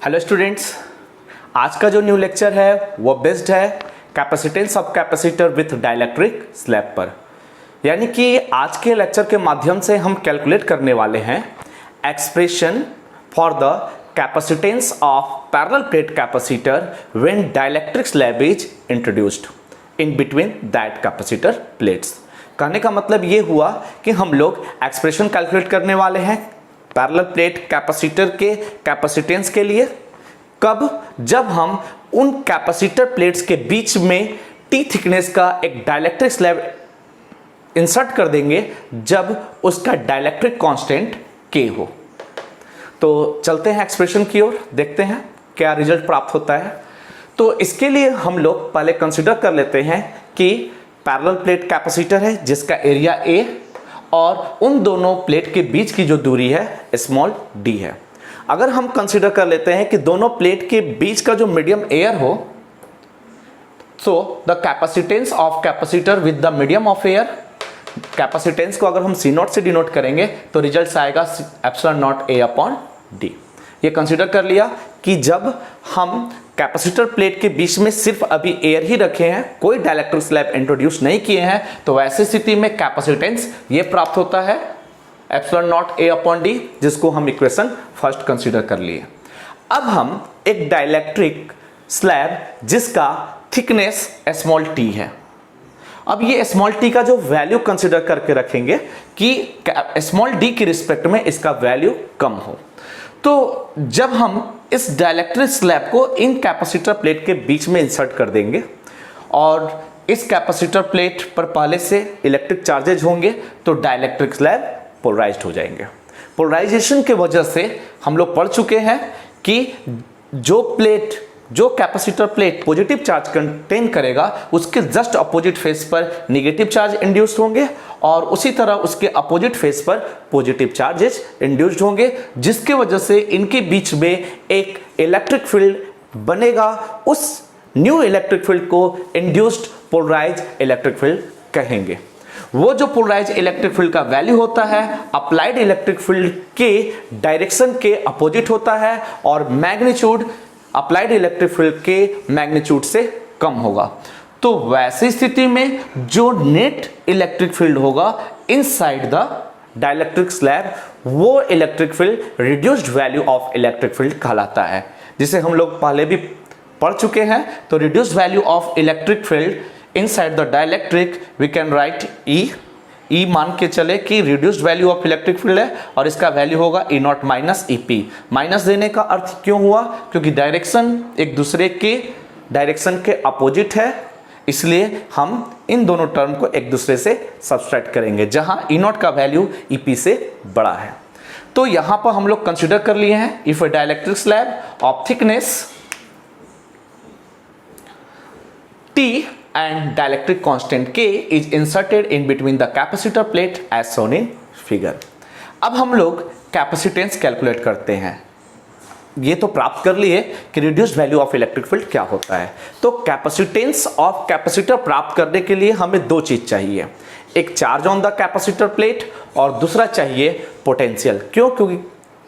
Hello students, आज का जो न्यू लेक्चर है वो बेस्ड है capacitance of capacitor with dielectric slab पर। यानी कि आज के लेक्चर के माध्यम से हम कैलकुलेट करने वाले हैं expression for the capacitance of parallel plate capacitor when dielectric slab is introduced in between that capacitor plates. कहने का मतलब ये हुआ कि हम लोग एक्सप्रेशन कैलकुलेट करने वाले हैं पैरेलल प्लेट कैपेसिटर के कैपेसिटेंस के लिए। कब? जब हम उन कैपेसिटर प्लेट्स के बीच में टी थिकनेस का एक डाइलेक्ट्रिक स्लैब इंसर्ट कर देंगे जब उसका डाइलेक्ट्रिक कांस्टेंट के हो। तो चलते हैं एक्सप्रेशन की ओर, देखते हैं क्या रिजल्ट प्राप्त होता है। तो इसके लिए हम लोग पहले कंसीडर कर लेते हैं कि पैरेलल प्लेट कैपेसिटर है जिसका एरिया A और उन दोनों प्लेट के बीच की जो दूरी है स्मॉल d है। अगर हम कंसीडर कर लेते हैं कि दोनों प्लेट के बीच का जो मीडियम एयर हो, तो the capacitance of capacitor with the medium of air, capacitance को अगर हम C0 से डिनोट करेंगे तो रिजल्ट आएगा ε0A/d। ये कंसीडर कर लिया कि जब हम कैपेसिटर प्लेट के बीच में सिर्फ अभी एयर ही रखे हैं, कोई डाइलेक्ट्रिक स्लैब इंट्रोड्यूस नहीं किए हैं, तो वैसी स्थिति में कैपेसिटेंस ये प्राप्त होता है ε0A/d, जिसको हम इक्वेशन फर्स्ट कंसीडर कर लिए। अब हम एक डाइलेक्ट्रिक स्लैब जिसका थिकनेस स्मॉल t है, अब ये स्मॉल t का जो वैल्यू कंसीडर करके रखेंगे कि स्मॉल d की रिस्पेक्ट में इसका वैल्यू कम हो। तो जब हम इस डाइलेक्ट्रिक स्लैब को इन कैपेसिटर प्लेट के बीच में इंसर्ट कर देंगे और इस कैपेसिटर प्लेट पर पहले से इलेक्ट्रिक चार्जेज होंगे तो डाइलेक्ट्रिक स्लैब पोलराइज्ड हो जाएंगे। पोलराइजेशन के वजह से हम लोग पढ़ चुके हैं कि जो capacitor plate positive charge contain करेगा उसके जस्ट अपोजिट फेस पर नेगेटिव चार्ज इंड्यूस्ड होंगे और उसी तरह उसके अपोजिट फेस पर पॉजिटिव चार्जेस इंड्यूस्ड होंगे, जिसके वजह से इनके बीच में एक इलेक्ट्रिक फील्ड बनेगा। उस न्यू इलेक्ट्रिक फील्ड को इंड्यूस्ड पोलराइज इलेक्ट्रिक फील्ड कहेंगे। वो जो पोलराइज इलेक्ट्रिक फील्ड का वैल्यू होता है अप्लाइड इलेक्ट्रिक फील्ड के डायरेक्शन के अपोजिट होता है और मैग्नीट्यूड अप्लाइड इलेक्ट्रिक फील्ड के मैग्नीट्यूड से कम होगा। तो वैसी स्थिति में जो नेट इलेक्ट्रिक फील्ड होगा इनसाइड द डाइलेक्ट्रिक स्लैब, वो electric field reduced value of electric field कहलाता है, जिसे हम लोग पहले भी पढ़ चुके हैं। तो reduced value of electric field inside the dielectric we can write E मान के चले कि reduced value of electric field है और इसका वैल्यू होगा E0 माइनस EP। माइनस देने का अर्थ क्यों हुआ? क्योंकि डायरेक्शन एक दूसरे के डायरेक्शन के अपोजिट है, इसलिए हम इन दोनों टर्म को एक दूसरे से सब्सट्रैक्ट करेंगे जहां E0 का वैल्यू EP से बड़ा है। तो यहां पर हम लोग कंसीडर कर लिए हैं if A dielectric slab of thickness T and dielectric constant K is inserted in between the capacitor plate as shown in figure। अब हम लोग कैपेसिटेंस कैलकुलेट करते हैं। ये तो प्राप्त कर लिए कि reduced value of electric field क्या होता है। तो कैपेसिटेंस ऑफ कैपेसिटर प्राप्त करने के लिए हमें दो चीज चाहिए, एक charge on the capacitor plate और दूसरा चाहिए पोटेंशियल। क्यों? क्योंकि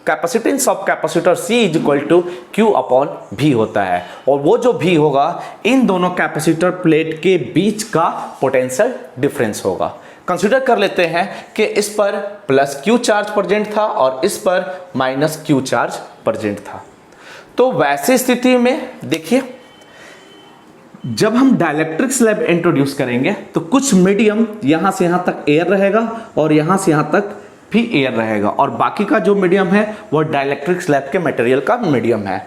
capacitance of capacitor C is equal to Q/V होता है और वो जो V होगा इन दोनों कैपेसिटर प्लेट के बीच का पोटेंशियल डिफरेंस होगा। कंसीडर कर लेते हैं कि इस पर प्लस Q चार्ज प्रेजेंट था और इस पर माइनस Q चार्ज प्रेजेंट था। तो वैसी स्थिति में देखिए, जब हम डाइलेक्ट्रिक स्लैब इंट्रोड्यूस करेंगे तो कुछ मीडियम यहां से यहां तक एयर रहेगा और यहां से यहां तक भी एयर रहेगा और बाकी का जो मीडियम है वो डाइलेक्ट्रिक स्लैब के मटेरियल का मीडियम है।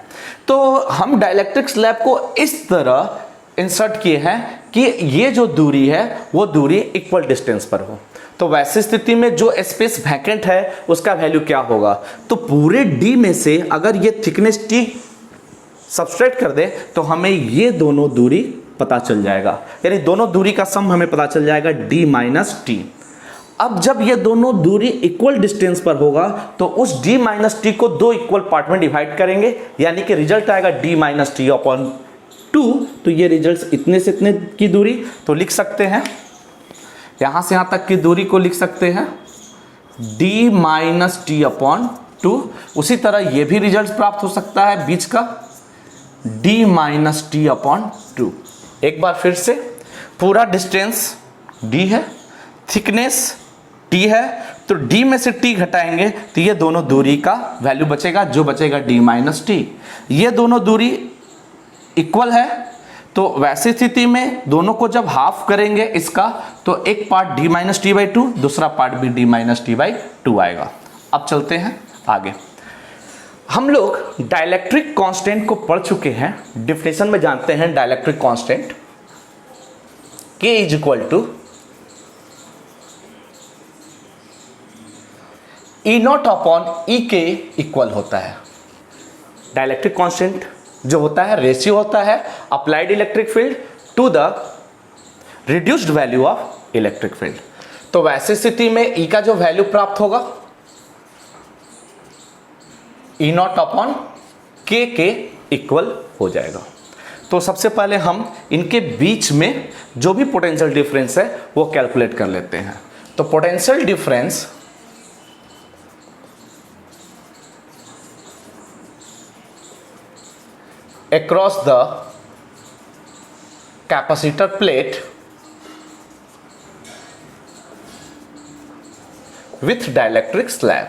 तो हम डाइलेक्ट्रिक स्लैब को इस तरह इंसर्ट किए हैं कि ये जो दूरी है वो दूरी इक्वल डिस्टेंस पर हो। तो वैसी स्थिति में जो स्पेस वैकेंट है उसका वैल्यू क्या होगा? तो पूरे D में से अगर ये थिकनेस T सब्सट्रैक्ट कर दे तो हमें ये दोनों दूरी पता चल जाएगा, यानी दोनों दूरी का सम हमें पता चल जाएगा D माइनस T। अब जब ये दोनों दूरी इक्वल डिस्टेंस पर होगा तो उस D माइनस T को दो इक्वल पार्ट में डिवाइड करेंगे, यानी कि रिजल्ट आएगा D माइनस T/2। तो ये रिजल्ट इतने से इतने की दूरी तो लिख सकते हैं, यहां से यहां तक की दूरी को लिख सकते हैं D माइनस T/2 2। उसी तरह ये भी रिजल्ट प्राप्त हो सकता है बीच का d माइनस टी अपॉन 2। एक बार फिर से, पूरा डिस्टेंस d है, थिकनेस t है, तो d में से t घटाएंगे तो ये दोनों दूरी का वैल्यू बचेगा, जो बचेगा d माइनस टी। ये दोनों दूरी इक्वल है, तो वैसी स्थिति में दोनों को जब हाफ करेंगे इसका, तो एक part d minus T by 2, दूसरा पार्ट भी d माइनस टी बाई 2 आएगा। अब चलते हैं आगे। हम लोग डाइलेक्ट्रिक कांस्टेंट को पढ़ चुके हैं, डिफिनेशन में जानते हैं dielectric constant K is equal to E naught upon E के इक्वल होता है। डाइलेक्ट्रिक कांस्टेंट जो होता है रेशियो होता है applied electric field to the reduced value of electric field. तो वैसी स्थिति में ई का जो वैल्यू प्राप्त होगा ई नॉट अपॉन के इक्वल हो जाएगा। तो सबसे पहले हम इनके बीच में जो भी पोटेंशियल डिफरेंस है वो कैलकुलेट कर लेते हैं। तो potential difference across the capacitor plate with dielectric slab।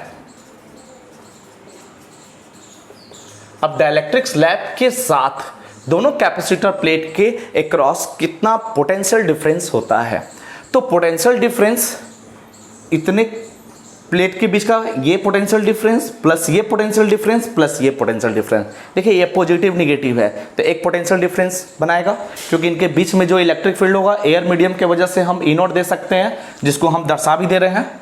अब डाइलेक्ट्रिक स्लैब के साथ दोनों कैपेसिटर प्लेट के अक्रॉस कितना पोटेंशियल डिफरेंस होता है। तो पोटेंशियल डिफरेंस इतने प्लेट के बीच का ये पोटेंशियल डिफरेंस प्लस ये पोटेंशियल डिफरेंस प्लस ये पोटेंशियल डिफरेंस, देखिए ये पॉजिटिव निगेटिव है तो एक पोटेंशियल डिफरेंस बनाएगा, क्योंकि इनके बीच में जो इलेक्ट्रिक फील्ड होगा एयर मीडियम के वजह से हम ई नॉट दे सकते हैं, जिसको हम दर्शा भी दे रहे हैं।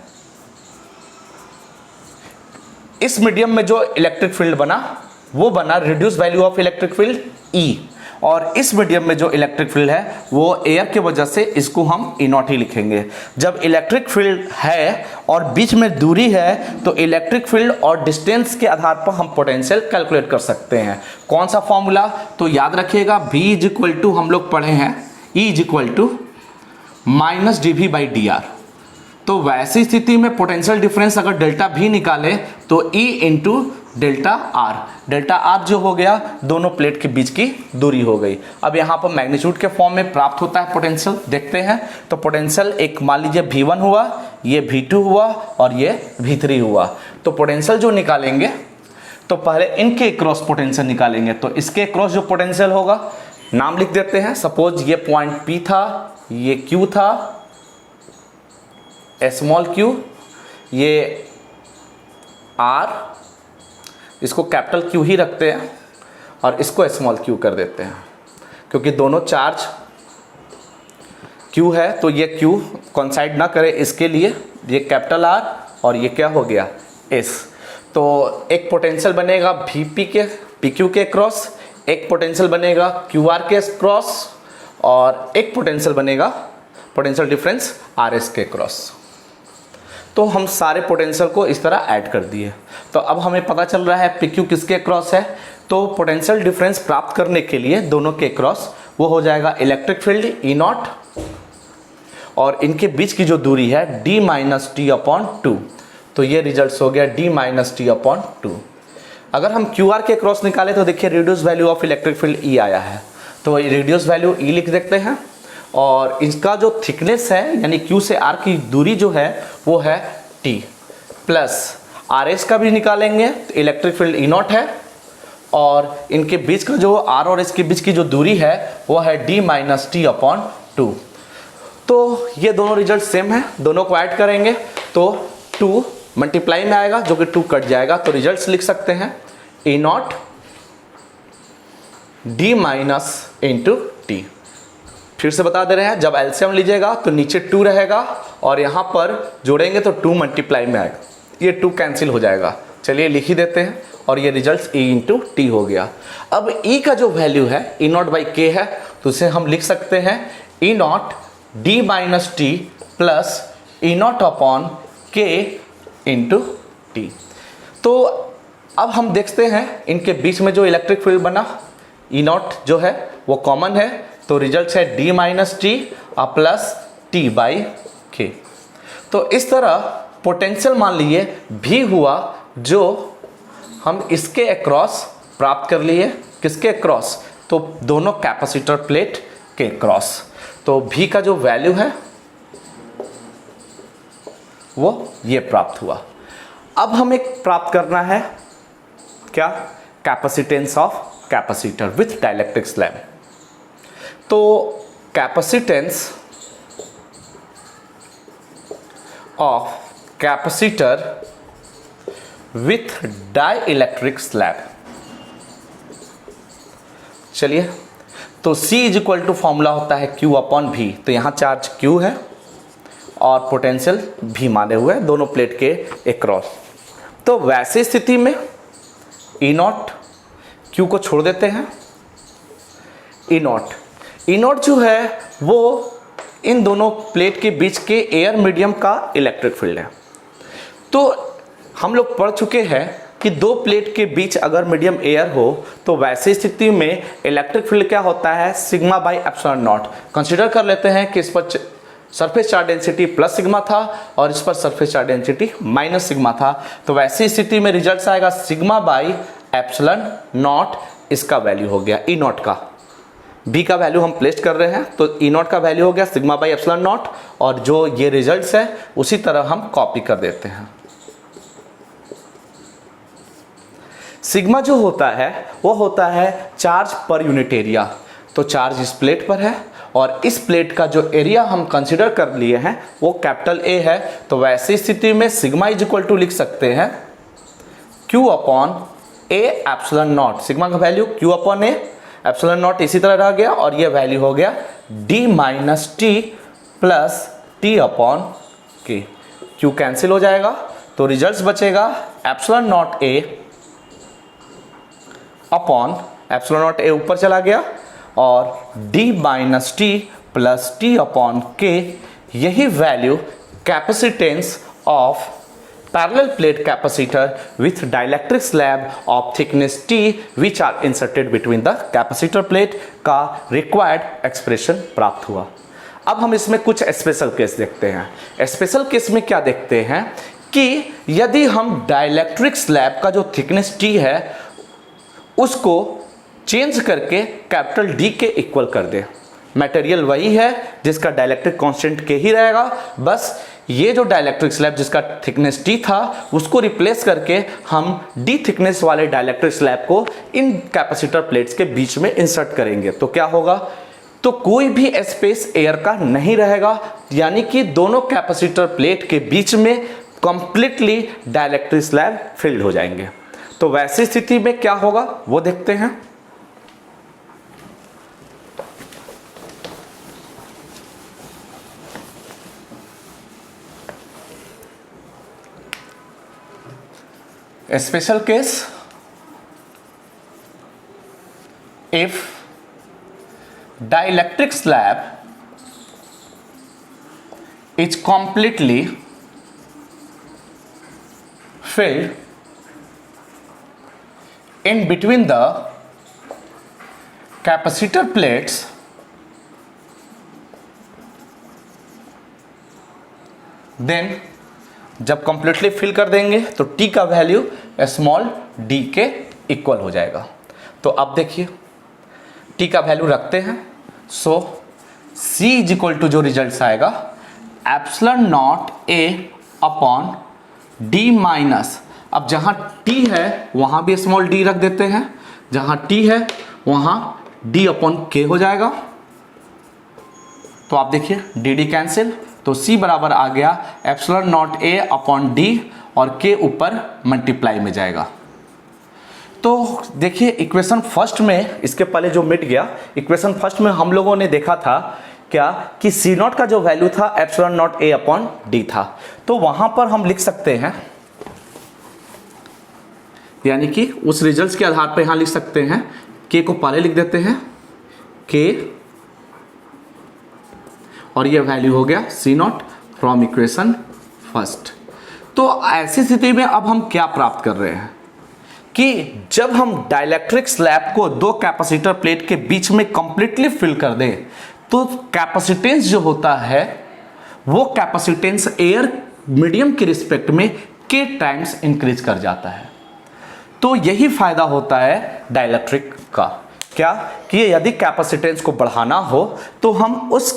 इस मीडियम में जो इलेक्ट्रिक फील्ड बना वो बना reduce value of electric field E, और इस मीडियम में जो इलेक्ट्रिक फील्ड है वो एयर के वजह से इसको हम ई नॉट ही लिखेंगे। जब इलेक्ट्रिक फील्ड है और बीच में दूरी है तो इलेक्ट्रिक फील्ड और डिस्टेंस के आधार पर हम पोटेंशियल कैलकुलेट कर सकते हैं। कौन सा फॉर्मूला, तो याद रखिएगा V इज इक्वल टू, हम लोग पढ़े हैं E is equal to minus D V by D R. तो वैसी स्थिति में पोटेंशियल डिफरेंस अगर डेल्टा भी निकाले तो E into delta R, delta R जो हो गया दोनों प्लेट के बीच की दूरी हो गई। अब यहाँ पर मैग्नीट्यूड के फॉर्म में प्राप्त होता है पोटेंशियल, देखते हैं। तो पोटेंशियल एक मान लीजिए V1 हुआ, ये V2 हुआ और ये V3 हुआ। तो पोटेंशियल जो निकालेंगे तो पहले इनके क्रॉस पोटेंशियल निकालेंगे। तो इसके क्रॉस जो पोटेंशियल होगा नाम लिख देते हैं। सपोज ये पॉइंट P था, ये Q था, स्मॉल q, ये R, इसको कैपिटल Q ही रखते हैं और इसको स्मॉल q कर देते हैं, क्योंकि दोनों चार्ज Q है तो ये Q कॉन्साइड ना करे, इसके लिए ये कैपिटल R और ये क्या हो गया S। तो एक पोटेंशियल बनेगा Vp के PQ के क्रॉस, एक पोटेंशियल बनेगा QR के क्रॉस और एक पोटेंशियल बनेगा पोटेंशियल डिफरेंस RS के क्रॉस। तो हम सारे पोटेंशियल को इस तरह ऐड कर दिए। तो अब हमें पता चल रहा है PQ किसके क्रॉस है। तो पोटेंशियल डिफरेंस प्राप्त करने के लिए दोनों के क्रॉस वो हो जाएगा इलेक्ट्रिक फील्ड E नॉट और इनके बीच की जो दूरी है D माइनस टी अपॉन 2। तो ये रिजल्ट हो गया D माइनस टी अपॉन 2। अगर हम QR के क्रॉस निकाले तो देखिए reduce value of electric field E आया है, तो रिड्यूस वैल्यू E लिख देते हैं। और इसका जो थिकनेस है यानी Q से R की दूरी जो है वो है T, प्लस RS का भी निकालेंगे तो इलेक्ट्रिक फील्ड E नॉट है और इनके बीच का जो R और S के बीच की जो दूरी है वो है D माइनस टी अपॉन 2। तो ये दोनों रिजल्ट सेम है, दोनों को ऐड करेंगे तो 2 मल्टीप्लाई में आएगा जो कि 2 कट जाएगा। तो रिजल्ट्स लिख सकते हैं E not D minus into T. फिर से बता दे रहे हैं, जब एलसीएम लीजिएगा तो नीचे 2 रहेगा और यहाँ पर जोड़ेंगे तो 2 मल्टीप्लाई में आएगा, ये 2 कैंसिल हो जाएगा। चलिए लिख ही देते हैं और ये रिजल्ट E इंटू टी हो गया। अब E का जो वैल्यू है E नॉट बाई के है तो उसे हम लिख सकते हैं E not D minus T plus E not upon के इंटू टी। तो अब हम देखते हैं इनके बीच में जो इलेक्ट्रिक फील्ड बना E नॉट जो है वो कॉमन है, तो रिजल्ट है D minus T plus T by के। तो इस तरह पोटेंशियल मान लीजिए V हुआ जो हम इसके अक्रॉस प्राप्त कर लिए। किसके अक्रॉस? तो दोनों कैपेसिटर प्लेट के अक्रॉस। तो V का जो वैल्यू है वो ये प्राप्त हुआ। अब हमें प्राप्त करना है क्या? Capacitance of capacitor with dielectric slab. तो capacitance of capacitor with dielectric slab. चलिए, तो C is equal to formula होता है Q अपॉन V। तो यहाँ चार्ज Q है और पोटेंशियल V माने हुए हैं दोनों प्लेट के अक्रॉस। तो वैसी स्थिति में E नॉट, Q को छोड़ देते हैं, E नॉट जो है वो इन दोनों प्लेट के बीच के एयर मीडियम का इलेक्ट्रिक फील्ड है। तो हम लोग पढ़ चुके हैं कि दो प्लेट के बीच अगर मीडियम एयर हो तो वैसी स्थिति में इलेक्ट्रिक फील्ड क्या होता है? Sigma by epsilon not. Consider कर लेते हैं कि इस पर surface charge density plus sigma था और इस पर surface charge density minus sigma था। तो वैसी स्थिति में रिजल्ट आएगा सिग्मा बाई एप्सिलॉन नॉट। इसका वैल्यू हो गया E नॉट का। B का वैल्यू हम प्लेस कर रहे हैं तो E नॉट का वैल्यू हो गया सिग्मा बाई एप्सिलॉन नॉट, और जो ये रिजल्ट्स है उसी तरह हम कॉपी कर देते हैं। सिग्मा जो होता है वो होता है चार्ज पर यूनिट एरिया। तो चार्ज इस प्लेट पर है और इस प्लेट का जो एरिया हम कंसीडर कर लिए हैं वो कैपिटल A है। तो वैसी स्थिति में सिग्मा इज इक्वल टू लिख सकते हैं Q upon A epsilon naught. Sigma का value Q upon A, epsilon naught इसी तरह रह गया और ये वैल्यू हो गया D minus T plus T upon K। Q cancel हो जाएगा तो रिजल्ट बचेगा epsilon naught A upon epsilon naught A ऊपर चला गया और D minus T plus T upon K। यही value capacitance of parallel plate capacitor with dielectric slab of thickness T which are inserted between the capacitor plate का required expression प्राप्त हुआ। अब हम इसमें कुछ स्पेशल केस देखते हैं। स्पेशल केस में क्या देखते हैं कि यदि हम डाइलेक्ट्रिक स्लैब का जो थिकनेस T है उसको चेंज करके कैपिटल D के इक्वल कर दे। मटेरियल वही है जिसका डाइलेक्ट्रिक कांस्टेंट K ही रहेगा, बस ये जो डाइलेक्ट्रिक स्लैब जिसका थिकनेस T था उसको रिप्लेस करके हम D थिकनेस वाले डाइलेक्ट्रिक स्लैब को इन कैपेसिटर प्लेट्स के बीच में इंसर्ट करेंगे। तो क्या होगा? तो कोई भी स्पेस एयर का नहीं रहेगा, यानी कि दोनों कैपेसिटर प्लेट के बीच में कंप्लीटली डाइलेक्ट्रिक स्लैब फिल्ड हो जाएंगे। तो वैसी स्थिति में क्या होगा वो देखते हैं। Special case, if dielectric slab is completely filled in between the capacitor plates, then जब कंप्लीटली फिल कर देंगे तो T का वैल्यू स्मॉल d के इक्वल हो जाएगा। तो अब देखिए T का वैल्यू रखते हैं। सो C इज इक्वल टू जो रिजल्ट आएगा epsilon naught A upon D minus, अब जहां T है वहां भी स्मॉल d रख देते हैं, जहां T है वहां D अपॉन K हो जाएगा। तो आप देखिए dd कैंसिल, तो C बराबर आ गया epsilon naught A upon D और K ऊपर मल्टीप्लाई में जाएगा। तो देखिए इक्वेशन फर्स्ट में, इसके पहले जो मिट गया, इक्वेशन फर्स्ट में हम लोगों ने देखा था क्या कि C नॉट का जो वैल्यू था epsilon naught A upon D था। तो वहां पर हम लिख सकते हैं, यानी कि उस रिजल्ट्स के आधार पर यहां लिख सकते हैं, K को पहले लिख देते हैं K और ये वैल्यू हो गया C not from equation first. तो ऐसी स्थिति में अब हम क्या प्राप्त कर रहे हैं कि जब हम डाइलेक्ट्रिक स्लैब को दो कैपेसिटर प्लेट के बीच में कंप्लीटली फिल कर दें तो कैपेसिटेंस जो होता है वो कैपेसिटेंस एयर मीडियम के रिस्पेक्ट में K टाइम्स इंक्रीज कर जाता है। तो यही फायदा होता है डाइलेक्ट्रिक का, क्या कि यदि कैपेसिटेंस को बढ़ाना हो तो हम उस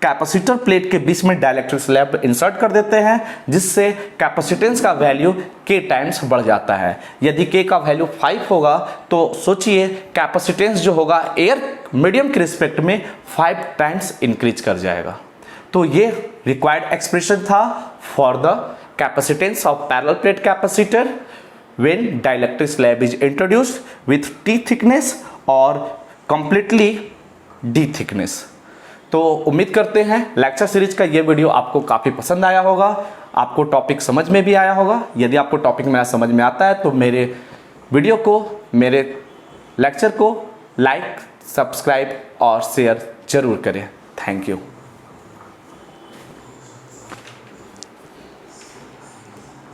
कैपेसिटर प्लेट के बीच में डाइलेक्ट्रिक स्लैब इंसर्ट कर देते हैं, जिससे कैपेसिटेंस का वैल्यू k टाइम्स बढ़ जाता है। यदि k का वैल्यू 5 होगा तो सोचिए कैपेसिटेंस जो होगा एयर मीडियम के रिस्पेक्ट में 5 टाइम्स इंक्रीज कर जाएगा। तो ये रिक्वायर्ड एक्सप्रेशन था for the capacitance of parallel plate capacitor when dielectric slab is introduced with T thickness और completely D thickness। तो उम्मीद करते हैं लेक्चर सीरीज का ये वीडियो आपको काफ़ी पसंद आया होगा, आपको टॉपिक समझ में भी आया होगा। यदि आपको टॉपिक मेरा समझ में आता है तो मेरे वीडियो को, मेरे लेक्चर को लाइक, सब्सक्राइब और शेयर जरूर करें। Thank you.